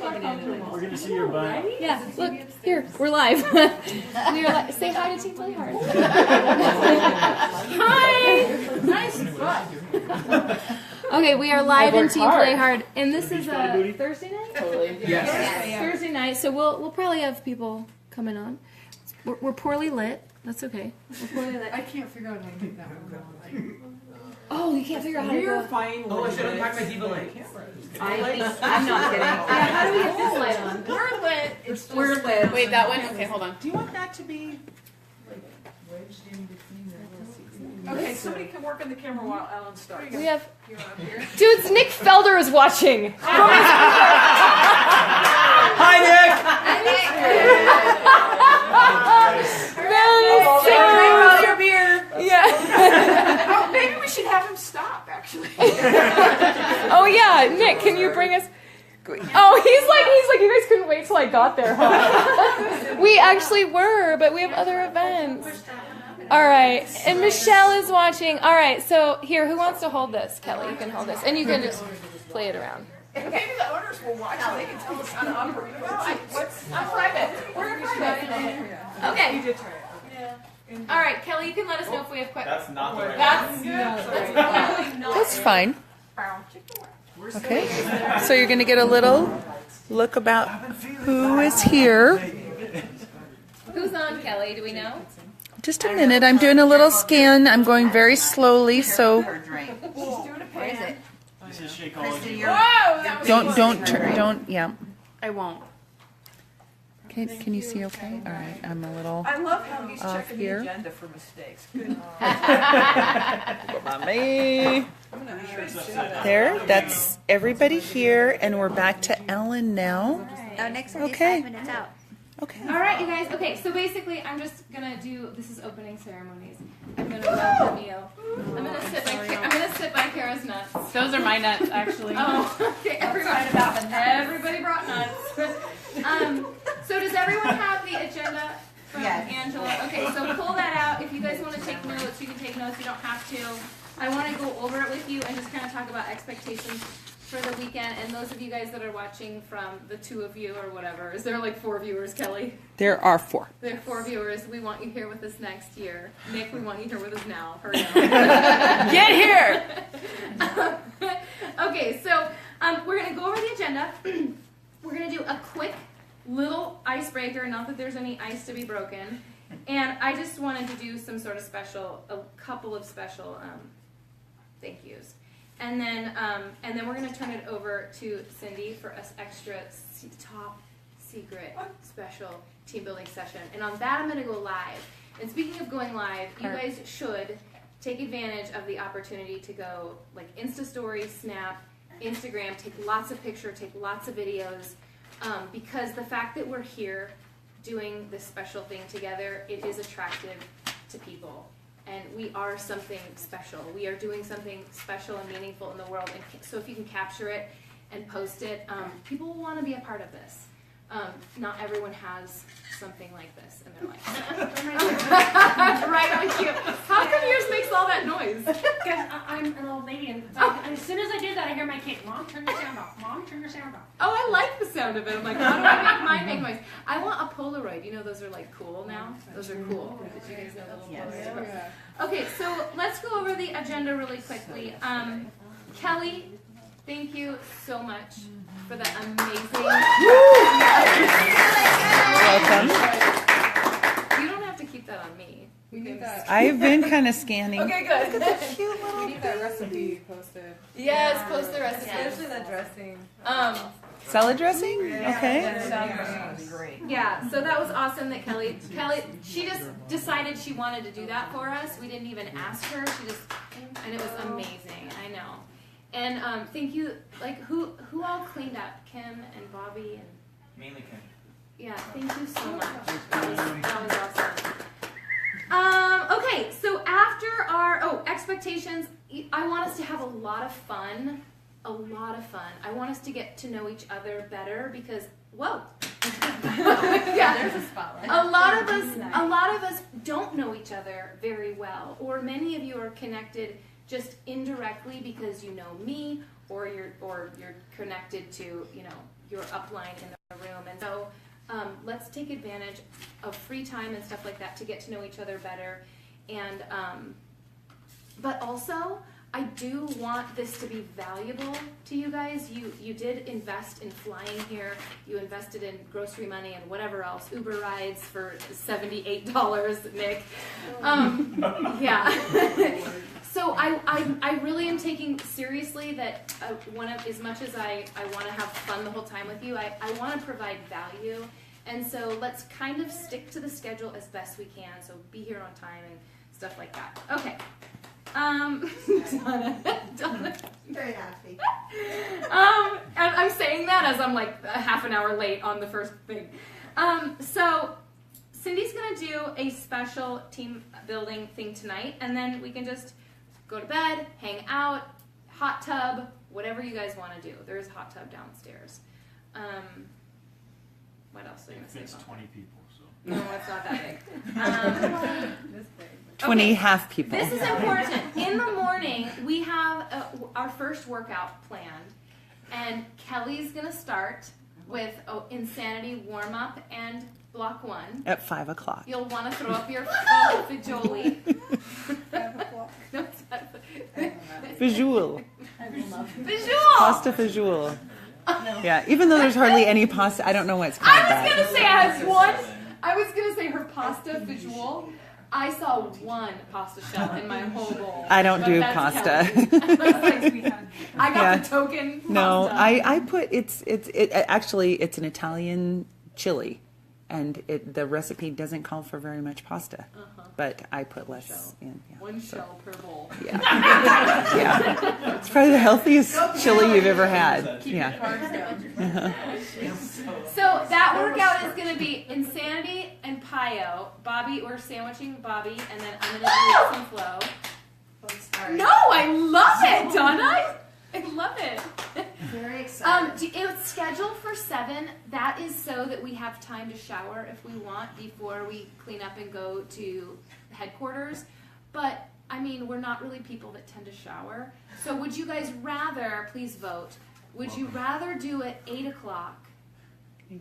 We're gonna see your butt. Yeah, look, here, we're live. We are say hi to Team Play Hard. Hi! Nice butt. Okay, we are live in Team Play Hard, and this is Thursday night? Totally. Yes. Thursday night, so we'll probably have people coming on. We're poorly lit. That's okay. We're poorly lit. I can't figure out how to get that one on. Oh, you can't figure out how to go. Oh, I should unpack my diva light. I'm not kidding. Yeah, how do we get this light on? We're lit. We're lit. Wait, that one? Okay, hold on. Do you want that to be like wedged in between the Okay, somebody can work on the camera while Alan starts. We have. You're up here. Dudes, Nick Felder is watching. Hi, Nick! Your beer. Yeah. Oh, maybe we should have him stop, actually. Oh yeah, Nick, can you bring us? Oh, he's like, you guys couldn't wait till I got there, huh? We actually were, but we have other events. All right, and Michelle is watching. All right, so here, who wants to hold this? Kelly, you can hold this, and you can just play it around. Maybe the owners will watch and they can tell us how to operate. I'm private. We're private. Okay. You did try it. All right, Kelly, you can let us know if we have questions. That's not the right That's fine. Okay, so you're going to get a little look about who is here. Who's on, Kelly? Do we know? Just a minute, I'm doing a little scan. I'm going very slowly, so Where is it? This is Shakeology. don't, yeah. I won't. Can you see okay? All right, I'm a little I love how he's off checking here. the agenda for mistakes. Good. Mommy. There, that's everybody here, and we're back to Ellen now. Oh, next time Okay. 5 minutes out. Okay. All right, you guys. Okay, so basically, I'm just gonna do. This is opening ceremonies. I'm gonna welcome you. I'm gonna sit by Kara's nuts. Those are my nuts, actually. Oh, okay. Everybody brought nuts. So does everyone have the agenda from Angela? Okay, so pull that out. If you guys want to take notes, you can take notes. You don't have to. I want to go over it with you and just kind of talk about expectations for the weekend. And those of you guys that are watching from the two of you or whatever, is there like 4 viewers, Kelly? There are 4. There are 4 viewers. We want you here with us next year. Nick, we want you here with us now. Hurry up. Get here! Okay, so we're going to go over the agenda. We're going to do a quick little icebreaker, not that there's any ice to be broken. And I just wanted to do some sort of a couple of special thank yous. And then we're going to turn it over to Cindy for us extra top secret special team building session. And on that, I'm going to go live. And speaking of going live, you guys should take advantage of the opportunity to go like Insta Story, Snap, Instagram, take lots of pictures, take lots of videos, because the fact that we're here doing this special thing together, it is attractive to people. And we are something special. We are doing something special and meaningful in the world. And so if you can capture it and post it, people will want to be a part of this. Not everyone has something like this in their life. Right on cue. How come yours makes all that noise? Because I'm an old lady, and as soon as I do that, I hear my kid, Mom, turn the sound off. Mom, turn the sound off. Oh, I like the sound of it. I'm like, how do I make mine make noise? I want a Polaroid. You know, those are like cool now. Those are cool. Did you guys know little Polaroids? Okay, so let's go over the agenda really quickly. Kelly, thank you so much for that amazing. Welcome. You don't have to keep that on me. I've been kind of scanning. Okay, good. Cute little We need that recipe posted. Yes, post the recipe. Especially the dressing. salad dressing. Okay. Great. Yeah, so that was awesome that Kelly, she just decided she wanted to do that for us. We didn't even ask her. And it was amazing. I know. And thank you. Like who all cleaned up? Kim and Bobby and Mainly Kim. yeah. Thank you so much. That was awesome. Okay, so after our expectations, I want us to have a lot of fun. A lot of fun. I want us to get to know each other better because yeah, there's a spotlight. A lot of us don't know each other very well, or many of you are connected just indirectly because you know me, or you're connected to your upline in the room. And so let's take advantage of free time and stuff like that to get to know each other better. And but also, I do want this to be valuable to you guys. You did invest in flying here. You invested in grocery money and whatever else. Uber rides for $78, Nick. Yeah. So I really am taking seriously that as much as I want to have fun the whole time with you, I want to provide value. And so let's kind of stick to the schedule as best we can. So be here on time and stuff like that. Okay. Donna. Very happy. I'm saying that as I'm like a half an hour late on the first thing. So Cindy's gonna do a special team building thing tonight, and then we can just go to bed, hang out, hot tub, whatever you guys want to do. There's a hot tub downstairs. What else are you gonna say? It fits about 20 people, so. that? No, it's not that big. This big. 20 Okay. half people. This is important. In the morning, we have our first workout planned, and Kelly's gonna start with Insanity warm up and block 1. At 5 o'clock. You'll want to throw up your fajoli. No, it's not. Visual. Visual. Pasta visual. Yeah, even though there's hardly any pasta, I don't know what's called I was that. gonna say I had one. I was gonna say her pasta visual. I saw one pasta shell in my whole bowl. I don't but do that's pasta. Kelly. I got Yeah. the token. No, pasta. I put it's actually it's an Italian chili, and the recipe doesn't call for very much pasta, but I put less in. Yeah. One shell per bowl. Yeah. Yeah. It's probably the healthiest chili you've ever had. Yeah. So that workout is going to be Insanity and Pio. Bobby, we're sandwiching Bobby, and then I'm going to do some flow. No, I love it, Donna. I love it. Very excited. It's scheduled for 7. That is so that we have time to shower if we want before we clean up and go to headquarters. But, I mean, we're not really people that tend to shower. So would you guys rather, please vote, would you rather do it 8 o'clock?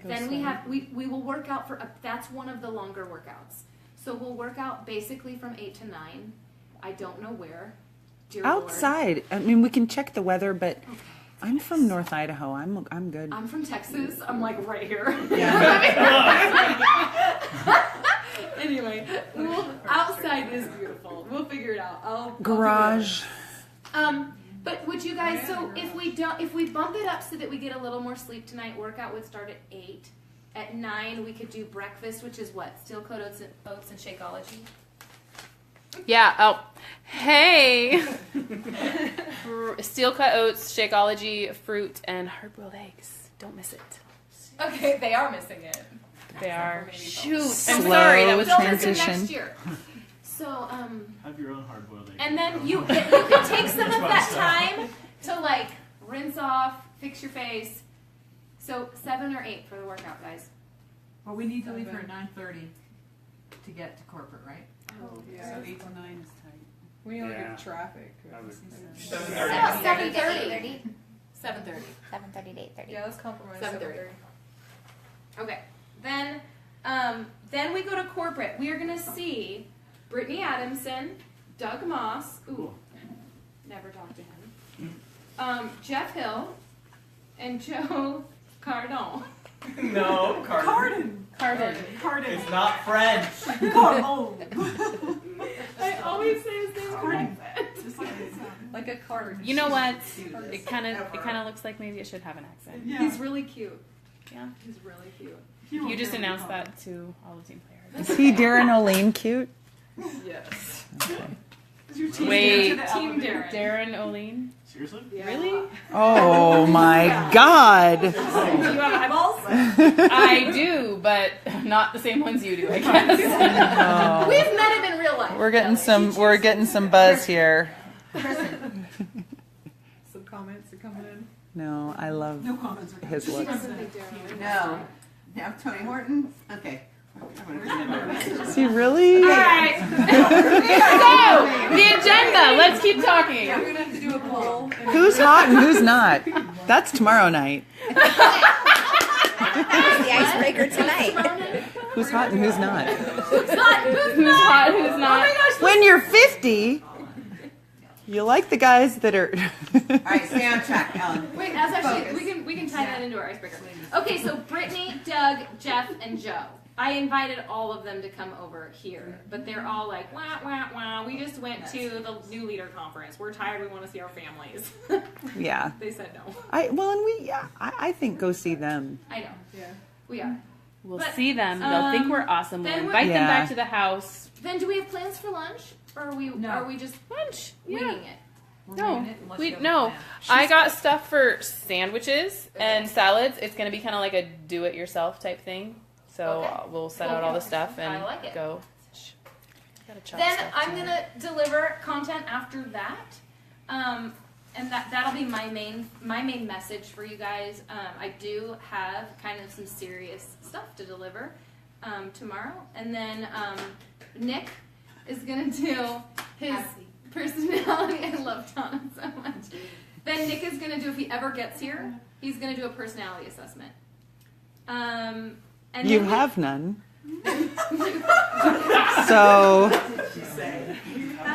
Then we will work out that's one of the longer workouts. So we'll work out basically from 8 to 9. I don't know where. Dear Outside. I mean, we can check the weather, but I'm from North Idaho. I'm good. I'm from Texas. I'm like right here. Anyway, outside is beautiful. We'll figure it out. I'll Garage. But would you guys? So if we bump it up so that we get a little more sleep tonight, workout would start at 8. At 9, we could do breakfast, which is what? Steel coat oats and Shakeology. Yeah. Oh, hey. Steel cut oats, Shakeology, fruit, and hard-boiled eggs. Don't miss it. Okay, they are missing it. They are. Shoot. Slow I'm sorry. That was They'll miss it transition. next year. So Have your own hard-boiled egg. and then you can take some of that time to like rinse off, fix your face. So 7 or 8 for the workout, guys. Well, we need to leave here at 9:30 to get to corporate, right? Oh, So 8 to 9 is tight. We only Yeah. get traffic. 7:30. 7:30. 7:30 to 8:30. Yeah, let's compromise. 7:30. Okay. Then we go to corporate. We are going to see Brittany Adamson, Doug Moss. Ooh, Cool. never talked to him. Jeff Hill, and Joe Cardon. No, Carden. Cardin. It's not French. I always say his name Cardin. Just like it sounds. Like a card. You know what? It kind of looks like maybe it should have an accent. Yeah. He's really cute. Yeah. He's really cute. You just announced that to all the team players. Is he Darren O'Lane cute? Yes. Okay. Wait, Team Darren. Darren O'Lean? Seriously? Really? Oh my God. Do you have eyeballs? I do, but not the same ones you do, I guess. Oh. We've met him in real life. We're getting some buzz here. Some comments are coming in. No, I love No comments. his looks. No. Now Tony Horton. Okay. Is he really? All right. So, the agenda. Let's keep talking. Yeah, we're gonna have to do a poll. Who's hot and who's not? That's tomorrow night. Who's hot and who's not? Who's hot? Who's Who's not? hot? Who's Oh not? my gosh. When you're 50, you like the guys that are. All right, stay on track, Ellen. Wait, that's actually Focus. we can tie that into our icebreaker. Okay, so Brittany, Doug, Jeff, and Joe. I invited all of them to come over here, but they're all like, wah, wah, wah. We just went to the new leader conference. We're tired. We want to see our families. Yeah. They said no. I think go see them. I know. Yeah. We are. We'll But, see them. They'll think we're awesome. We'll then invite them Yeah. back to the house. Then do we have plans for lunch? Or are we, No. are we just Lunch. winging Yeah. it? No, I got stuff for sandwiches and salads. It's gonna be kind of like a do-it-yourself type thing. So Okay. we'll set out all the stuff and I like it. go. Gotta chop Then stuff I'm tonight. gonna deliver content after that, and that'll be my main message for you guys. I do have kind of some serious stuff to deliver tomorrow, and then Nick is gonna do his personality. I love Donna so much. Then Nick is gonna do, if he ever gets here, he's gonna do a personality assessment. And You then have none. So,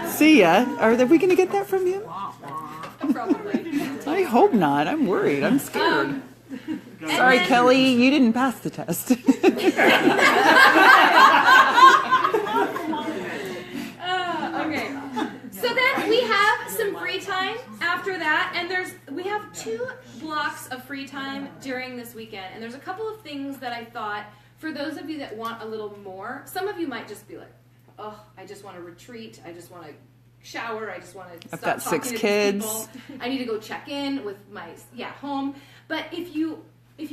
see ya. Are we going to get that from him? probably. I hope not. I'm worried. I'm scared. And Sorry, then- Kelly, you didn't pass the test. Okay. So then we have some free time after that, and we have 2 blocks of free time during this weekend, and there's a couple of things that I thought for those of you that want a little more. Some of you might just be like, "Oh, I just want to retreat. I just want to shower. I just want to I've stop got talking 6 to these kids. people. I need to go check in with my home." But if you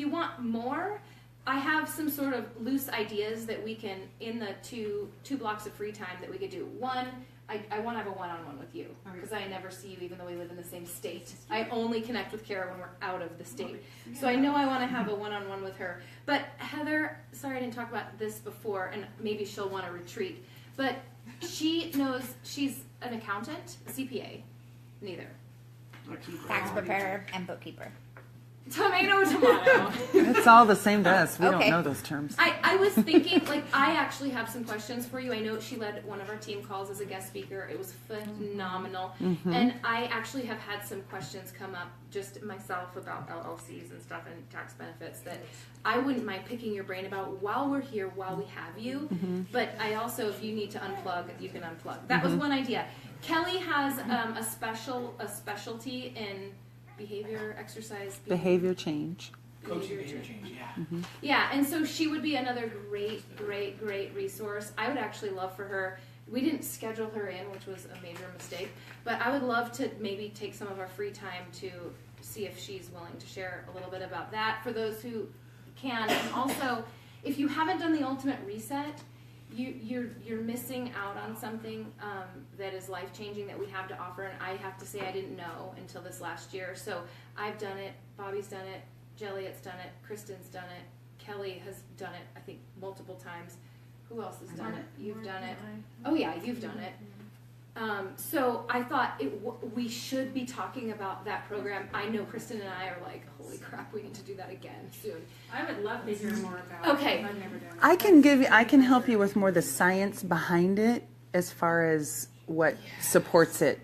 want more, I have some sort of loose ideas that we can, in the two blocks of free time, that we could do. One, I want to have a one-on-one with you because I never see you even though we live in the same state. I only connect with Kara when we're out of the state. So I know I want to have a one-on-one with her. But Heather, sorry I didn't talk about this before, and maybe she'll want to retreat. But she knows she's an accountant, a CPA, neither. Tax preparer and bookkeeper. Tomato. It's all the same to us. We don't Okay. know those terms. I was thinking, like, I actually have some questions for you. I know she led one of our team calls as a guest speaker. It was phenomenal. And I actually have had some questions come up just myself about LLCs and stuff and tax benefits that I wouldn't mind picking your brain about while we're here, while we have you. But I also, if you need to unplug, you can unplug. That was one idea. Kelly has a specialty in behavior, exercise, Behavior change. Coaching behavior change, yeah. yeah, and so she would be another great resource. I would actually love for her. We didn't schedule her in, which was a major mistake, but I would love to maybe take some of our free time to see if she's willing to share a little bit about that for those who can. And also, if you haven't done the ultimate reset, you're missing out on something that is life-changing that we have to offer, and I have to say I didn't know until this last year. So I've done it, Bobby's done it, Jelliet's done it, Kristen's done it, Kelly has done it, I think, multiple times. Who else has done it? You've done it. Oh yeah, you've done it. So I thought we should be talking about that program. I know Kristen and I are like, holy crap, we need to do that again soon. I would love to hear more about Okay. it. I've never done it. I can help you with more the science behind it as far as what supports it.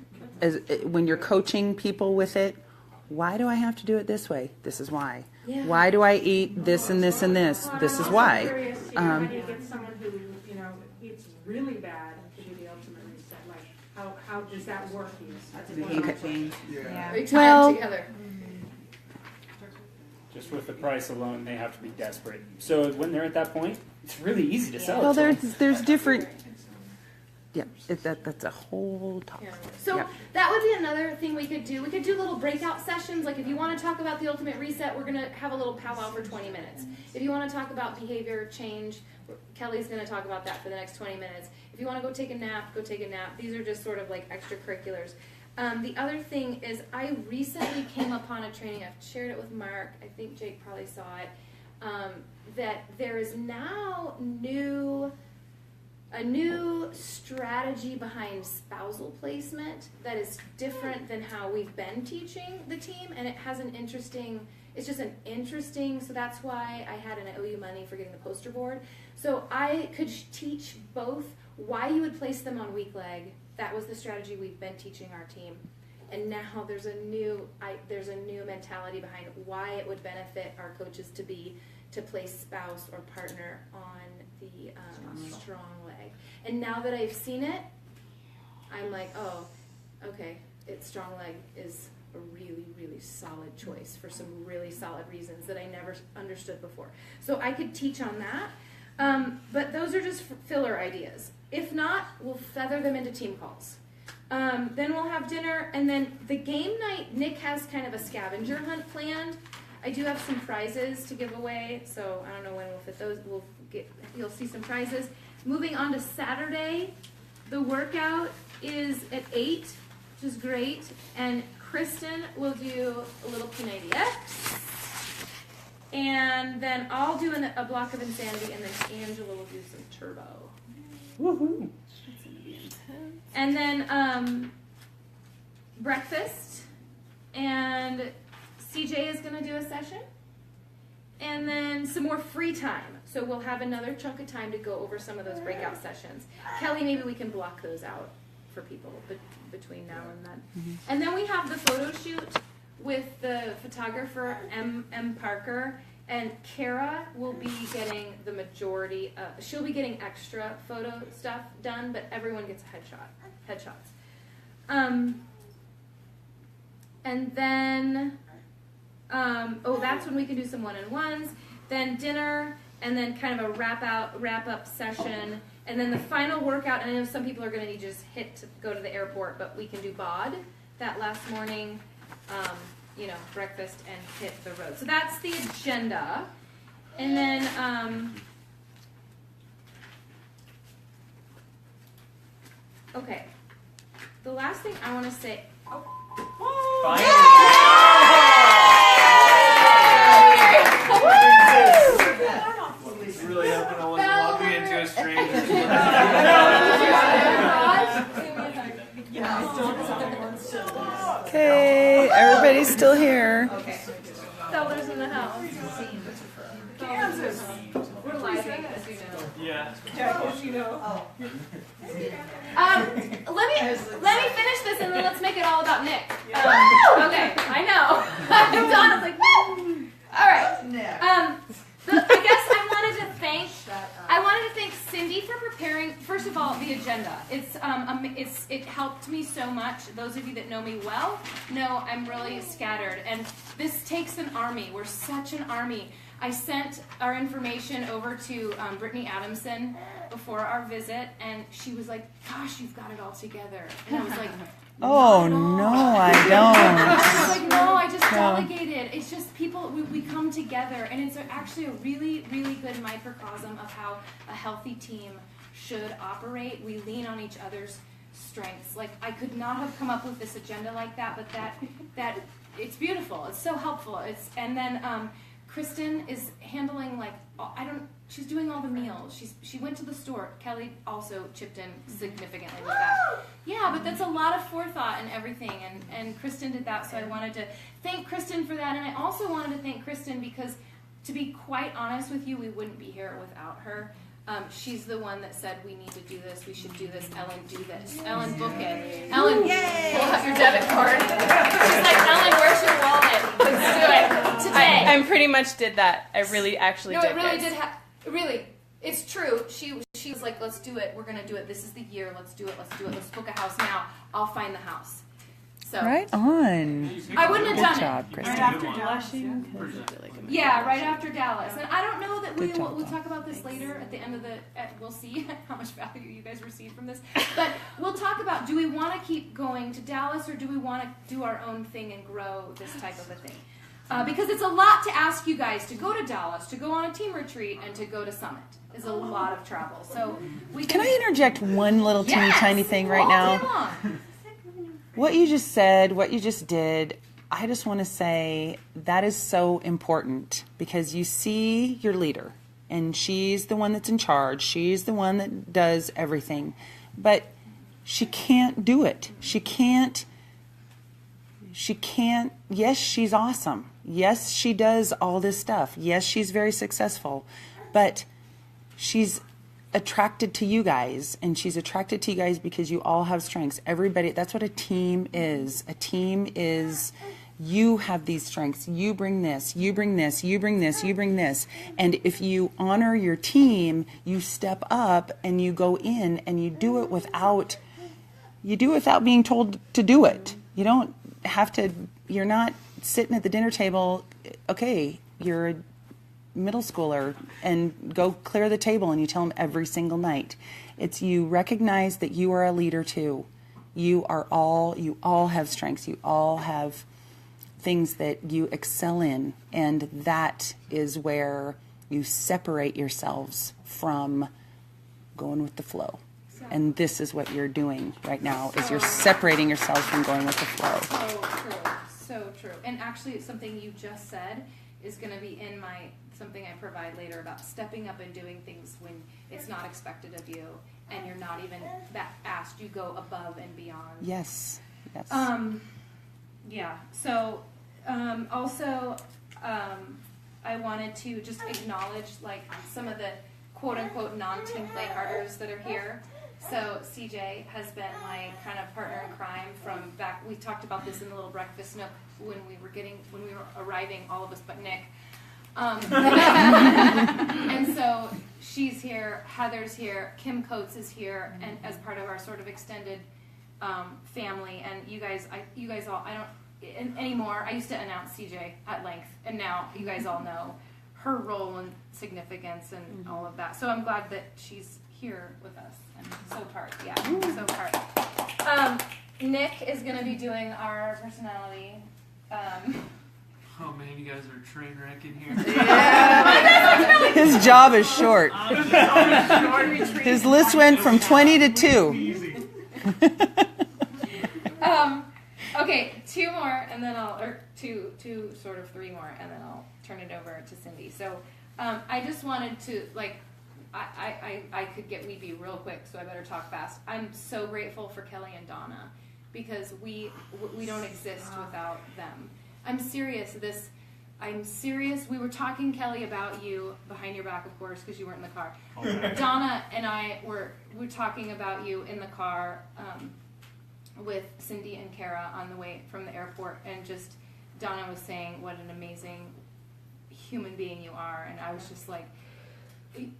When you're coaching people with it, why do I have to do it this way? This is why. Yeah. Why do I eat this and this and this? Well, This I'm is also why. Curious, how do you get someone who, eats really bad to do the ultimate reset? Like, how does that work? That's a behavior change. Yeah. We tie Well- it together. Just with the price alone, they have to be desperate. So when they're at that point, it's really easy to sell Well, it to them. there's different. Yeah, that's a whole topic. So Yep. that would be another thing we could do. We could do little breakout sessions. Like if you want to talk about the ultimate reset, we're going to have a little powwow for 20 minutes. If you want to talk about behavior change, Kelly's going to talk about that for the next 20 minutes. If you want to go take a nap, go take a nap. These are just sort of like extracurriculars. The other thing is I recently came upon a training. I've shared it with Mark. I think Jake probably saw it. That there is now a new strategy behind spousal placement that is different than how we've been teaching the team, and it has an interesting it's just an interesting, so that's why I had an OU money for getting the poster board. So I could teach both why you would place them on weak leg. That was the strategy we've been teaching our team. And now there's a new mentality behind why it would benefit our coaches to place spouse or partner on the strong leg. And now that I've seen it, I'm like, oh, okay, strong leg is a really, really solid choice for some really solid reasons that I never understood before. So I could teach on that, but those are just filler ideas. If not, we'll feather them into team calls. Then we'll have dinner, and then the game night, Nick has kind of a scavenger hunt planned. I do have some prizes to give away, so I don't know when we'll fit those. You'll see some prizes. Moving on to Saturday, the workout is at 8, which is great, and Kristen will do a little P90X, and then I'll do a block of Insanity, and then Angela will do some Turbo. Woohoo! And then breakfast, and CJ is going to do a session, and then some more free time. So we'll have another chunk of time to go over some of those breakout sessions. Kelly, maybe we can block those out for people between now and then. Mm-hmm. And then we have the photo shoot with the photographer, M. Parker, and Kara will be getting the majority of, she'll be getting extra photo stuff done, but everyone gets a headshots. And then, that's when we can do some one-on-ones, then dinner, and then kind of a wrap-up session, and then the final workout, and I know some people are going to need to just go to the airport, but we can do BOD that last morning, breakfast and hit the road. So that's the agenda. And then, okay. The last thing I want to say, Really hoping I wasn't walking into a stranger. Okay, everybody's still here. Sellers in the house. Kansas. We're live, as you know. Yeah. Yeah, you know. Let me finish this and then let's make it all about Nick. Okay, I know. Donna's like, woo! All right. I guess I wanted to thank Cindy for preparing. First of all, the agenda. It helped me so much. Those of you that know me well know I'm really scattered, and this takes an army. We're such an army. I sent our information over to Brittany Adamson before our visit, and she was like, "Gosh, you've got it all together." And I was like, Oh, no, I don't. I was like, no, I just delegated. It's just people, we come together, and it's actually a really, really good microcosm of how a healthy team should operate. We lean on each other's strengths. Like, I could not have come up with this agenda like that, but that it's beautiful. It's so helpful. And then Kristen is handling, like, she's doing all the meals. She went to the store. Kelly also chipped in significantly with that. Yeah, but that's a lot of forethought and everything, and Kristen did that, so I wanted to thank Kristen for that, and I also wanted to thank Kristen because, to be quite honest with you, we wouldn't be here without her. She's the one that said, we need to do this, we should do this, Ellen, do this. Ellen, book it. Ellen, pull out your debit card. She's like, Ellen, where's your wallet? Let's do it today. I pretty much did that. I really actually did. No, it really did really, it's true. She was like, let's do it. We're going to do it. This is the year. Let's do it. Let's book a house now. I'll find the house. So Right on. I wouldn't have done Good job, it. Kristen. Right after Blushing. Yeah, right after Dallas. And I don't know that Good job, we'll Tom. talk about this later at the end of we'll see how much value you guys receive from this. But we'll talk about, do we want to keep going to Dallas, or do we want to do our own thing and grow this type of a thing? Because it's a lot to ask you guys to go to Dallas, to go on a team retreat, and to go to Summit. Is a lot of travel. So Can I interject one little teeny tiny thing right all now? day long. What you just said, what you just did, I just want to say that is so important, because you see your leader, and she's the one that's in charge. She's the one that does everything. But she can't do it. She She can't, yes, she's awesome. Yes, she does all this stuff. Yes, she's very successful. But she's attracted to you guys, and she's attracted to you guys because you all have strengths. Everybody, that's what a team is. A team is, you have these strengths. You bring this, you bring this, you bring this, you bring this. And if you honor your team, you step up and you go in and you do it without being told to do it. You don't have to, you're not sitting at the dinner table, okay, you're a middle schooler, and go clear the table, and you tell them every single night. It's you recognize that you are a leader too. You all have strengths. You all have things that you excel in, and that is where you separate yourselves from going with the flow. And this is what you're doing right now, is you're separating yourselves from going with the flow. So true. So true. And actually, something you just said is going to be in something I provide later about stepping up and doing things when it's not expected of you and you're not even that asked. You go above and beyond. Yes. Yes. Yeah. So, also, I wanted to just acknowledge some of the quote unquote non-team play partners that are here. So CJ has been my kind of partner in crime from back. We talked about this in the little breakfast nook when we were arriving, all of us but Nick. And so she's here, Heather's here, Kim Coates is here, and as part of our sort of extended family. And you guys all, I don't anymore. I used to announce CJ at length, and now you guys all know her role and significance and all of that. So I'm glad that she's here with us. And so part, so part. Nick is going to be doing our personality. Oh man, you guys are a train wreck in here. His job is short. His list went from 20 to 2. Okay, 2 more, and then two, sort of 3 more, and then I'll turn it over to Cindy. So, I just wanted to, I could get weepy real quick, so I better talk fast. I'm so grateful for Kelly and Donna, because we don't exist without them. I'm serious. We were talking, Kelly, about you behind your back, of course, because you weren't in the car. Donna and I were talking about you in the car with Cindy and Kara on the way from the airport, and just Donna was saying what an amazing human being you are, and I was just like,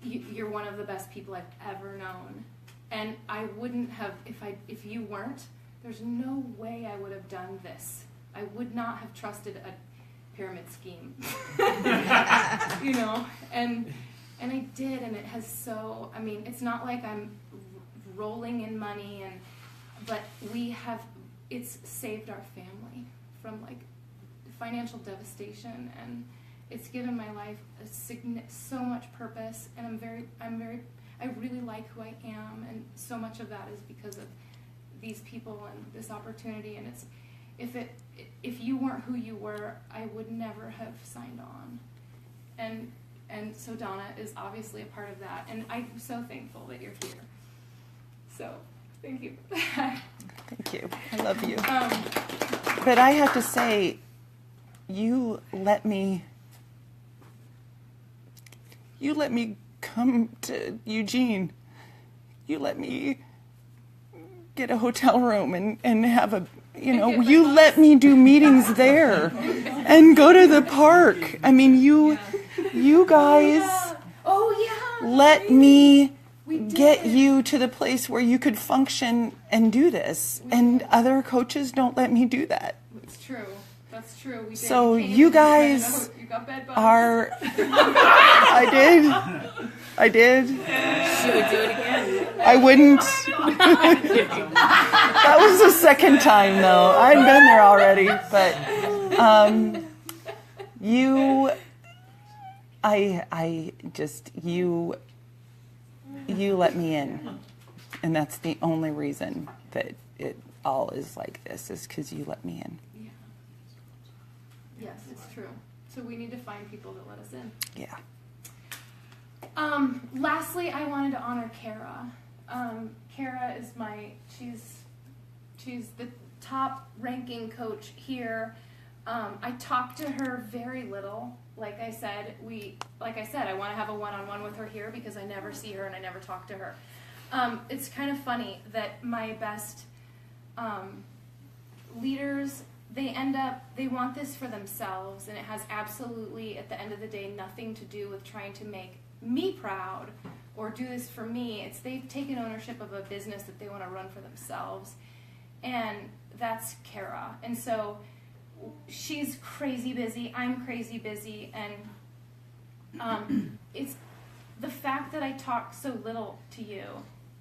you're one of the best people I've ever known, and I wouldn't have, if you weren't, there's no way I would have done this. I would not have trusted a pyramid scheme. And I did, and it has it's not like I'm rolling in money, but it's saved our family from financial devastation, and it's given my life so much purpose, and I really like who I am, and so much of that is because of these people and this opportunity, and if you weren't who you were, I would never have signed on. And so Donna is obviously a part of that, and I'm so thankful that you're here. So, thank you. Thank you. I love you. But I have to say, you let me come to Eugene. You let me get a hotel room and have you let me do meetings there and go to the park. I mean, you guys let me get you to the place where you could function and do this. And other coaches don't let me do that. It's true. That's true. We did. So you guys are... I did. She would do it again. I wouldn't. That was the second time, though. I'd been there already. But you let me in. And that's the only reason that it all is like this, is because you let me in. Yeah. Yes, it's true. So we need to find people that let us in. Yeah. Lastly, I wanted to honor Kara. Kara is she's the top ranking coach here. I talk to her very little. Like I said, I want to have a one-on-one with her here because I never see her and I never talk to her. It's kind of funny that my best leaders, they want this for themselves, and it has absolutely, at the end of the day, nothing to do with trying to make me proud or do this for me. They've taken ownership of a business that they want to run for themselves, and that's Kara. And so she's crazy busy, I'm crazy busy, and it's the fact that I talk so little to you.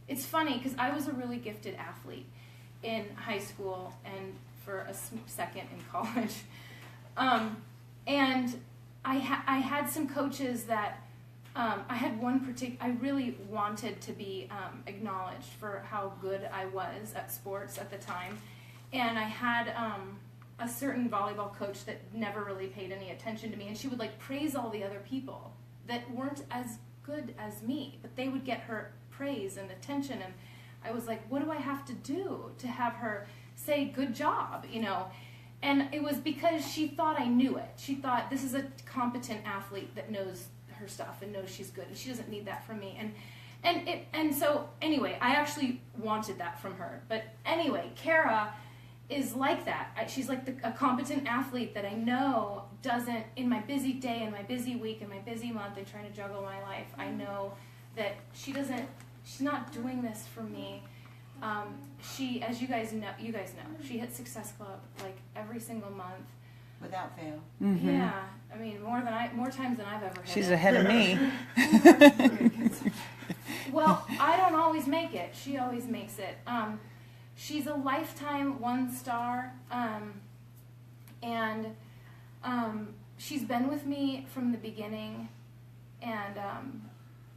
It's funny because I was a really gifted athlete in high school and for a second in college. And I had some coaches that I had one I really wanted to be acknowledged for how good I was at sports at the time. And I had a certain volleyball coach that never really paid any attention to me, and she would like praise all the other people that weren't as good as me, but they would get her praise and attention, and I was like, what do I have to do to have her say good job, you know? And it was because she thought I knew it. She thought this is a competent athlete that knows her stuff and knows she's good, and she doesn't need that from me. And so anyway, I actually wanted that from her. But anyway, Kara is like that. She's like a competent athlete that I know doesn't, in my busy day, in my busy week, in my busy month, and trying to juggle my life, I know that she's not doing this for me. She, as you guys know, she hits Success Club like every single month. Without fail. Mm-hmm. Yeah, I mean more times than I've ever hit. She's it. ahead of me. Well, I don't always make it. She always makes it. She's a lifetime 1-star, and she's been with me from the beginning, and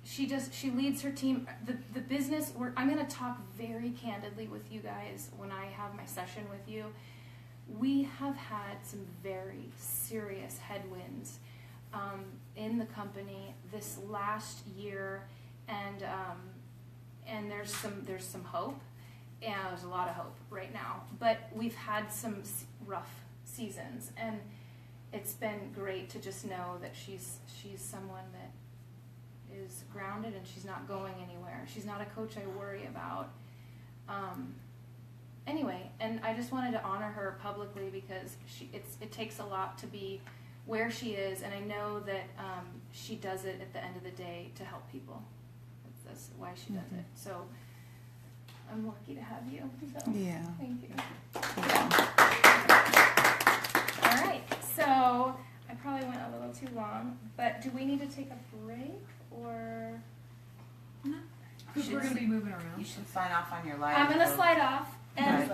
she leads her team. The business. I'm going to talk very candidly with you guys when I have my session with you. We have had some very serious headwinds in the company this last year, and there's some hope. And there's a lot of hope right now, but we've had some rough seasons, and it's been great to just know that she's someone that is grounded and she's not going anywhere. She's not a coach I worry about. Anyway, and I just wanted to honor her publicly because it takes a lot to be where she is, and I know that she does it at the end of the day to help people. That's why she does it. So I'm lucky to have you. So Yeah. Thank you. Yeah. All right. So I probably went a little too long, but do we need to take a break or? Because we're going to be moving around. You should sign off on your live. I'm gonna slide off. And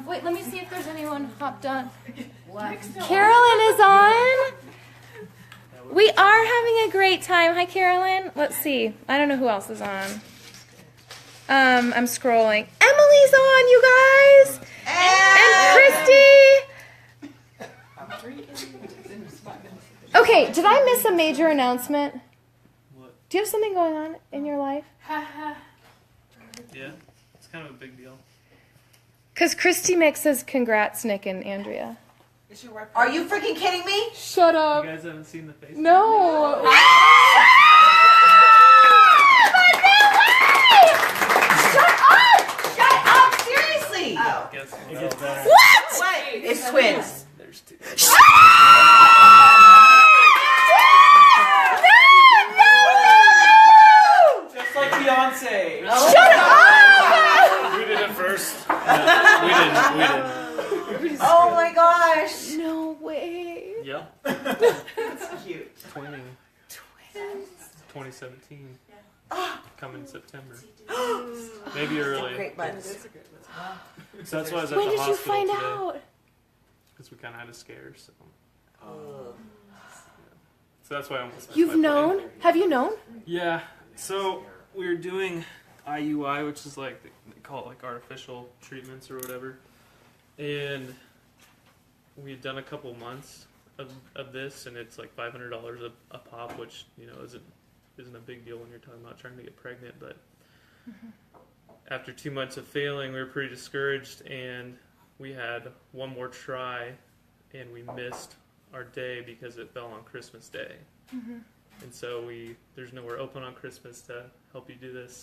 wait, let me see if there's anyone hopped on. Carolyn is on. We are having a great time. Hi, Carolyn. Let's see. I don't know who else is on. I'm scrolling. Emily's on, you guys. And Christy. Okay, did I miss a major announcement? What? Do you have something going on in your life? Yeah, it's kind of a big deal. Because Christy Mick says congrats, Nick and Andrea. Are you freaking kidding me? Shut up. You guys haven't seen the face? No. Shut up! Seriously! I guess It gets better. What? It's twins. there's two. Just like Beyonce. We did it first. We didn't. Oh my gosh. No way. Yeah. That's cute. Twinning. 2017. Coming September. Maybe early. Great buds. So that's why I was at When the did you hospital find today. out? Because we kind of had a scare. So that's why I almost missed You've my plane. known? Have you known? Yeah. So we were doing IUI, which is like they call it like artificial treatments or whatever, and we had done a couple months of this, and it's like $500 a pop, which isn't a big deal when you're talking about trying to get pregnant. But after 2 months of failing, we were pretty discouraged, and we had one more try, and we missed our day because it fell on Christmas Day. And so there's nowhere open on Christmas to help you do this.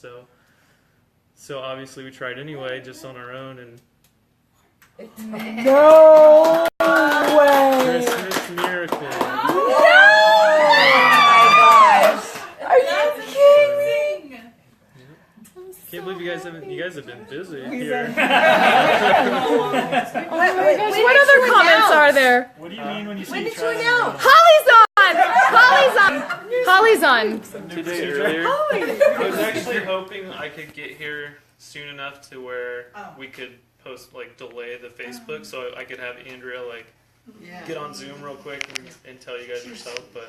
So obviously we tried anyway, just on our own, and No way! Christmas miracle. Are you kidding me? Can't believe you guys have been busy here. What other comments are there? What do you mean when you say When you did tried you it? announce? Holly's on! Holly's on! 2 days earlier. I was actually hoping I could get here soon enough to where we could delay the Facebook, so I could have Andrea get on Zoom real quick and tell you guys yourself, but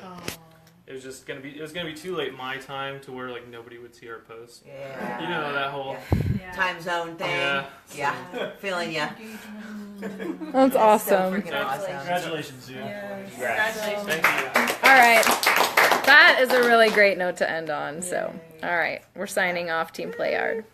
it was just gonna be too late my time to where nobody would see our post. Yeah. You know that whole Time zone thing. Yeah. Feeling ya. That's So awesome. freaking awesome. Congratulations, Zoom. Congratulations. Thank you. All right. That is a really great note to end on. So, all right. We're signing off Team Play Yard.